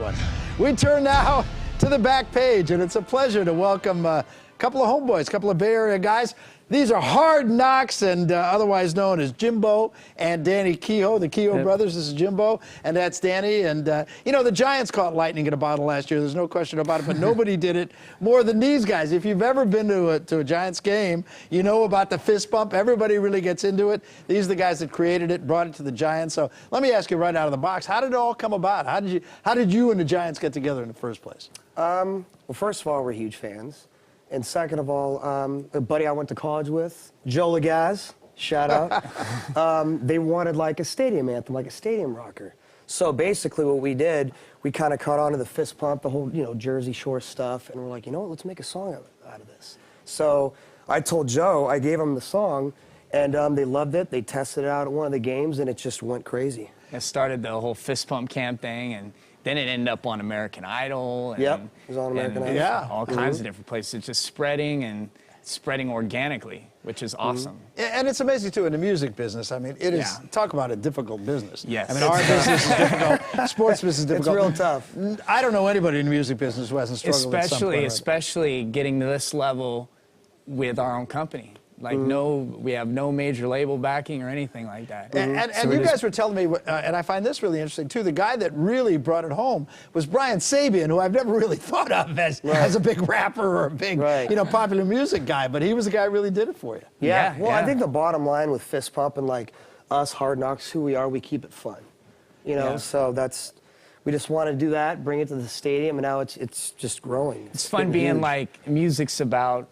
one. We turn now to the back page, and it's a pleasure to welcome a couple of homeboys, a couple of Bay Area guys. These are HardNox, and otherwise known as Jimbo and Danny Kehoe, the Kehoe brothers. This is Jimbo, and that's Danny. And, you know, the Giants caught lightning in a bottle last year. There's no question about it, but nobody did it more than these guys. If you've ever been to a Giants game, you know about the fist bump. Everybody really gets into it. These are the guys that created it, brought it to the Giants. So let me ask you right out of the box, how did it all come about? How did you and the Giants get together in the first place? Well, first of all, we're huge fans. And second of all, a buddy I went to college with, Joe Lagaz, shout out, they wanted like a stadium anthem, like a stadium rocker. So basically what we did, we kind of caught on to the fist pump, the whole, Jersey Shore stuff, and we're like, you know what, let's make a song out of this. So I told Joe, I gave him the song, and they loved it. They tested it out at one of the games, and it just went crazy. It started the whole fist pump camp thing, and then it ended up on American Idol. And, yep, it was on American Idol. Yeah, all kinds of different places, just spreading organically, which is awesome. And it's amazing, too, in the music business. I mean, it is, talk about a difficult business. Yes. I mean, our business is difficult, sports business is difficult. It's real tough. I don't know anybody in the music business who hasn't struggled with something. Especially getting to this level with our own company. Like we have no major label backing or anything like that. And so you guys were telling me, and I find this really interesting too, the guy that really brought it home was Brian Sabian, who I've never really thought of as a big rapper or a big, popular music guy, but he was the guy who really did it for you. Yeah, well, I think the bottom line with Fist Pump and like us, HardNox, who we are, we keep it fun. So we just want to do that, bring it to the stadium, and now it's just growing. It's fun being like, music's about,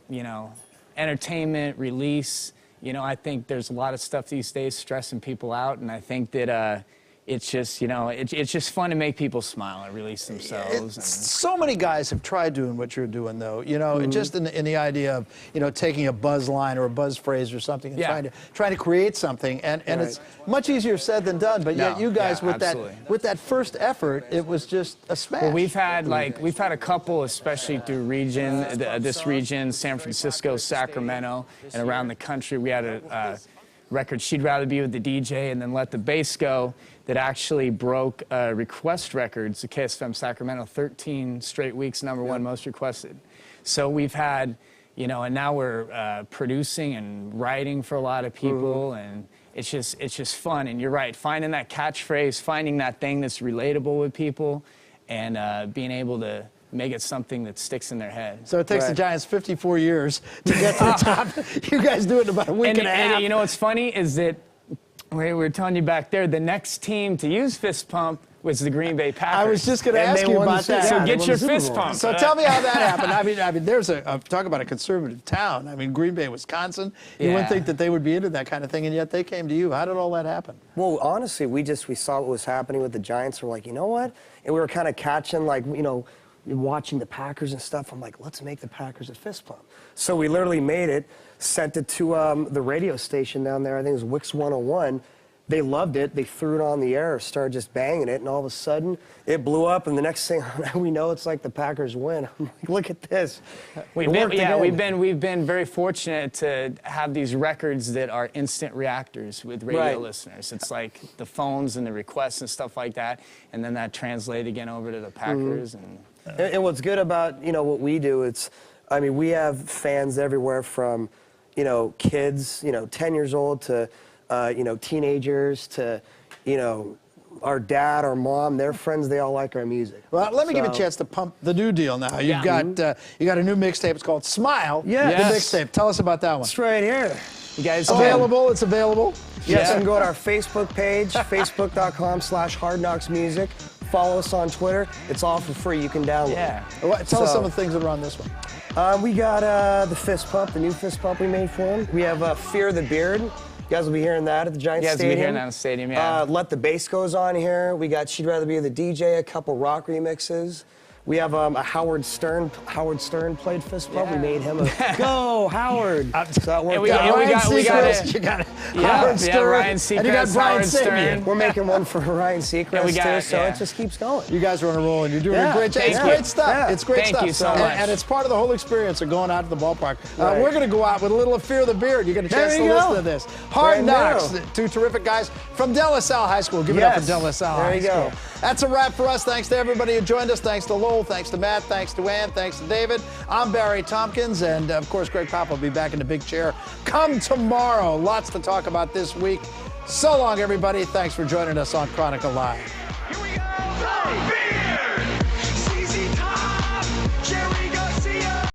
entertainment, release. I think there's a lot of stuff these days stressing people out, and I think that it's just, it's just fun to make people smile and release themselves. So many guys have tried doing what you're doing, though. Just in the idea of, taking a buzz line or a buzz phrase or something and trying to create something, and it's much easier said than done. But yet, you guys with that first effort, it was just a smash. Well, we've had a couple, especially through this region, San Francisco, Sacramento, and around the country. We had a record, She'd Rather Be With the DJ and Then Let the Bass Go, that actually broke request records, the KSFM Sacramento, 13 straight weeks, #1 most requested. So we've had, and now we're producing and writing for a lot of people, and it's just fun. And you're right, finding that catchphrase, finding that thing that's relatable with people, and being able to make it something that sticks in their head. So it takes the Giants 54 years to get to the top. You guys do it in about a week and a half. And what's funny is that we were telling you back there, the next team to use fist pump was the Green Bay Packers. I was just going to ask you about that. So get your fist pump. So tell me how that happened. I mean, there's talk about a conservative town. I mean, Green Bay, Wisconsin. You wouldn't think that they would be into that kind of thing, and yet they came to you. How did all that happen? Well, honestly, we saw what was happening with the Giants. We're like, you know what? And we were kind of catching, like, watching the Packers and stuff. I'm like, let's make the Packers a fist pump. So we literally made it, sent it to the radio station down there. I think it was Wix 101. They loved it. They threw it on the air, started just banging it, and all of a sudden it blew up. And the next thing we know, it's like the Packers win. I'm like, look at this. We've been very fortunate to have these records that are instant reactors with radio listeners. It's like the phones and the requests and stuff like that, and then that translated again over to the Packers. And what's good about what we do, we have fans everywhere from kids 10 years old to teenagers to our dad, our mom, their friends, they all like our music. Well, let me give you a chance to pump the new deal now. You've got you got a new mixtape. It's called Smile. Yes. The mixtape. Tell us about that one. It's right here. You guys available? It's available. Yes, you can go to our Facebook page, facebook.com/HardNoxMusic. Follow us on Twitter. It's all for free. You can download it. Tell us some of the things that are on this one. We got the fist pump, the new fist pump we made for him. We have Fear the Beard. You guys will be hearing that at the Giants Stadium. We'll be hearing that in the stadium, Let the Bass Goes on here. We got She'd Rather Be the DJ, a couple rock remixes. We have a Howard Stern played fist pump. We made him a go Howard. So that worked out. We got Howard Stern. Ryan Seacrest, and you got Brian Howard Stern. We're making one for Ryan Seacrest too. So it just keeps going. You guys are on a roll, and you're doing a great job. It's great stuff. Yeah. It's great stuff. Thank you so much. And it's part of the whole experience of going out to the ballpark. We're going to go out with a little of Fear the Beard. You get a chance to listen to this. HardNox, two terrific guys from De La Salle High School. Give it up for De La Salle High School. There you go. That's a wrap for us. Thanks to everybody who joined us. Thanks to Lowell. Thanks to Matt. Thanks to Ann. Thanks to David. I'm Barry Tompkins. And, of course, Greg Pop will be back in the big chair come tomorrow. Lots to talk about this week. So long, everybody. Thanks for joining us on Chronicle Live.